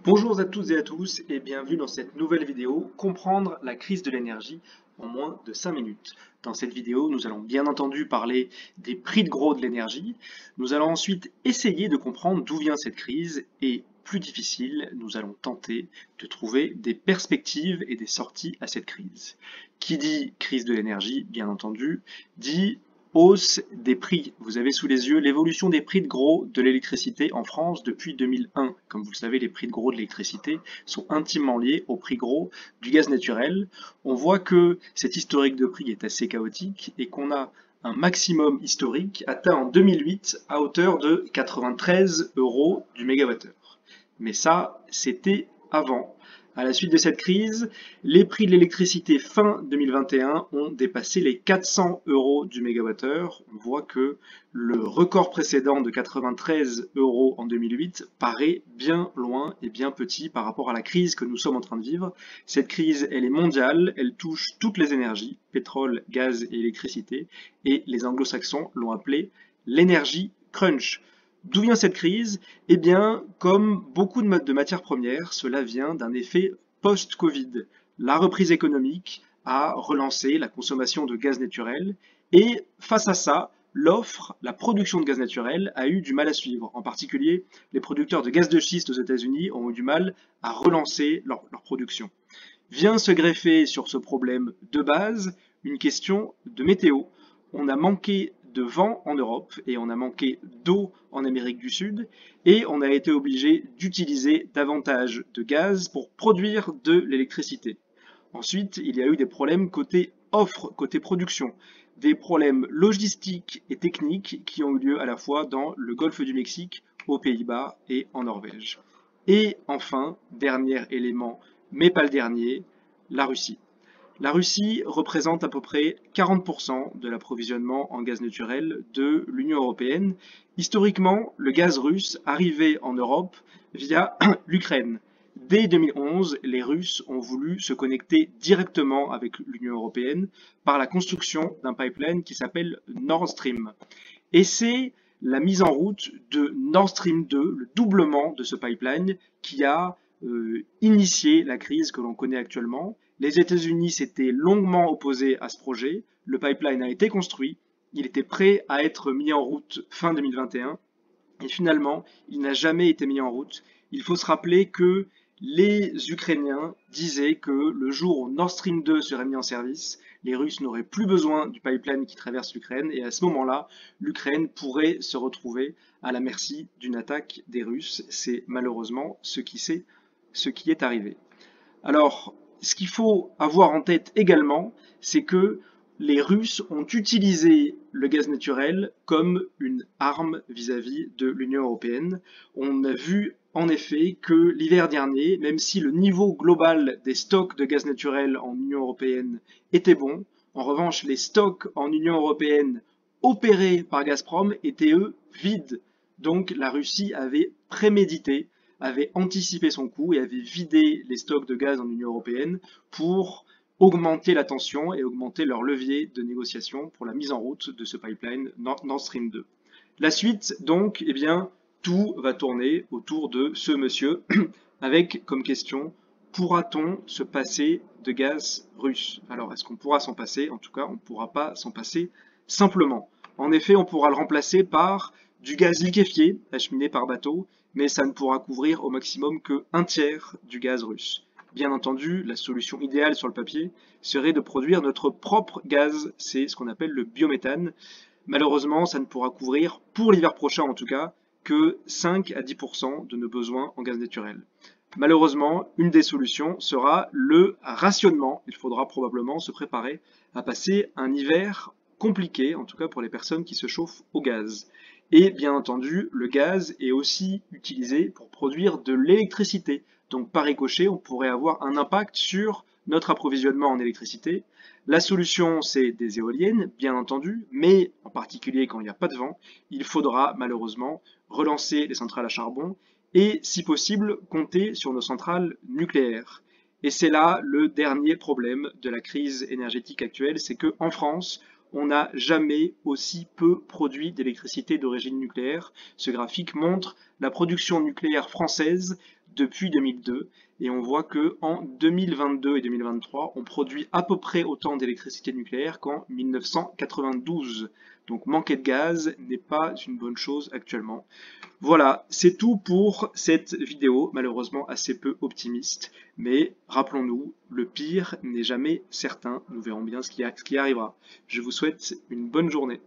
Bonjour à toutes et à tous et bienvenue dans cette nouvelle vidéo, comprendre la crise de l'énergie en moins de 5 minutes. Dans cette vidéo, nous allons bien entendu parler des prix de gros de l'énergie. Nous allons ensuite essayer de comprendre d'où vient cette crise et, plus difficile, nous allons tenter de trouver des perspectives et des sorties à cette crise. Qui dit crise de l'énergie, bien entendu, dit hausse des prix. Vous avez sous les yeux l'évolution des prix de gros de l'électricité en France depuis 2001. Comme vous le savez, les prix de gros de l'électricité sont intimement liés aux prix gros du gaz naturel. On voit que cet historique de prix est assez chaotique et qu'on a un maximum historique atteint en 2008 à hauteur de 93 € du mégawattheure. Mais ça, c'était avant. À la suite de cette crise, les prix de l'électricité fin 2021 ont dépassé les 400 € du mégawattheure. On voit que le record précédent de 93 € en 2008 paraît bien loin et bien petit par rapport à la crise que nous sommes en train de vivre. Cette crise, elle est mondiale, elle touche toutes les énergies, pétrole, gaz et électricité, et les anglo-saxons l'ont appelée l'énergie crunch. D'où vient cette crise? Eh bien, comme beaucoup de matières premières, cela vient d'un effet post-Covid. La reprise économique a relancé la consommation de gaz naturel et face à ça, l'offre, la production de gaz naturel a eu du mal à suivre. En particulier, les producteurs de gaz de schiste aux États-Unis ont eu du mal à relancer leur production. Vient se greffer sur ce problème de base une question de météo. On a manqué de vent en Europe et on a manqué d'eau en Amérique du Sud et on a été obligé d'utiliser davantage de gaz pour produire de l'électricité. Ensuite, il y a eu des problèmes côté offre, côté production, des problèmes logistiques et techniques qui ont eu lieu à la fois dans le golfe du Mexique, aux Pays-Bas et en Norvège. Et enfin, dernier élément, mais pas le dernier, la Russie. La Russie représente à peu près 40% de l'approvisionnement en gaz naturel de l'Union européenne. Historiquement, le gaz russe arrivait en Europe via l'Ukraine. Dès 2011, les Russes ont voulu se connecter directement avec l'Union européenne par la construction d'un pipeline qui s'appelle Nord Stream. Et c'est la mise en route de Nord Stream 2, le doublement de ce pipeline, qui a initié la crise que l'on connaît actuellement. Les États-Unis s'étaient longuement opposés à ce projet. Le pipeline a été construit. Il était prêt à être mis en route fin 2021. Et finalement, il n'a jamais été mis en route. Il faut se rappeler que les Ukrainiens disaient que le jour où Nord Stream 2 serait mis en service, les Russes n'auraient plus besoin du pipeline qui traverse l'Ukraine et à ce moment-là, l'Ukraine pourrait se retrouver à la merci d'une attaque des Russes. C'est malheureusement ce qui est arrivé. Alors, ce qu'il faut avoir en tête également, c'est que les Russes ont utilisé le gaz naturel comme une arme vis-à-vis de l'Union européenne. On a vu en effet que l'hiver dernier, même si le niveau global des stocks de gaz naturel en Union européenne était bon, en revanche les stocks en Union européenne opérés par Gazprom étaient eux vides. Donc la Russie avait prémédité, avait anticipé son coup et avait vidé les stocks de gaz en Union européenne pour augmenter la tension et augmenter leur levier de négociation pour la mise en route de ce pipeline Nord Stream 2. La suite, donc, eh bien, tout va tourner autour de ce monsieur avec comme question, pourra-t-on se passer de gaz russe? Alors, est-ce qu'on pourra s'en passer? En tout cas, on ne pourra pas s'en passer simplement. En effet, on pourra le remplacer par du gaz liquéfié, acheminé par bateau, mais ça ne pourra couvrir au maximum que 1/3 du gaz russe. Bien entendu, la solution idéale sur le papier serait de produire notre propre gaz, c'est ce qu'on appelle le biométhane. Malheureusement, ça ne pourra couvrir, pour l'hiver prochain en tout cas, que 5 à 10% de nos besoins en gaz naturel. Malheureusement, une des solutions sera le rationnement. Il faudra probablement se préparer à passer un hiver compliqué, en tout cas pour les personnes qui se chauffent au gaz. Et bien entendu, le gaz est aussi utilisé pour produire de l'électricité. Donc par ricochet, on pourrait avoir un impact sur notre approvisionnement en électricité. La solution, c'est des éoliennes, bien entendu, mais en particulier quand il n'y a pas de vent, il faudra malheureusement relancer les centrales à charbon et, si possible, compter sur nos centrales nucléaires. Et c'est là le dernier problème de la crise énergétique actuelle, c'est qu'en France, on n'a jamais aussi peu produit d'électricité d'origine nucléaire. Ce graphique montre la production nucléaire française depuis 2002 et on voit que en 2022 et 2023, on produit à peu près autant d'électricité nucléaire qu'en 1992. Donc manquer de gaz n'est pas une bonne chose actuellement. Voilà, c'est tout pour cette vidéo, malheureusement assez peu optimiste, mais rappelons-nous, le pire n'est jamais certain, nous verrons bien ce qui arrivera. Je vous souhaite une bonne journée.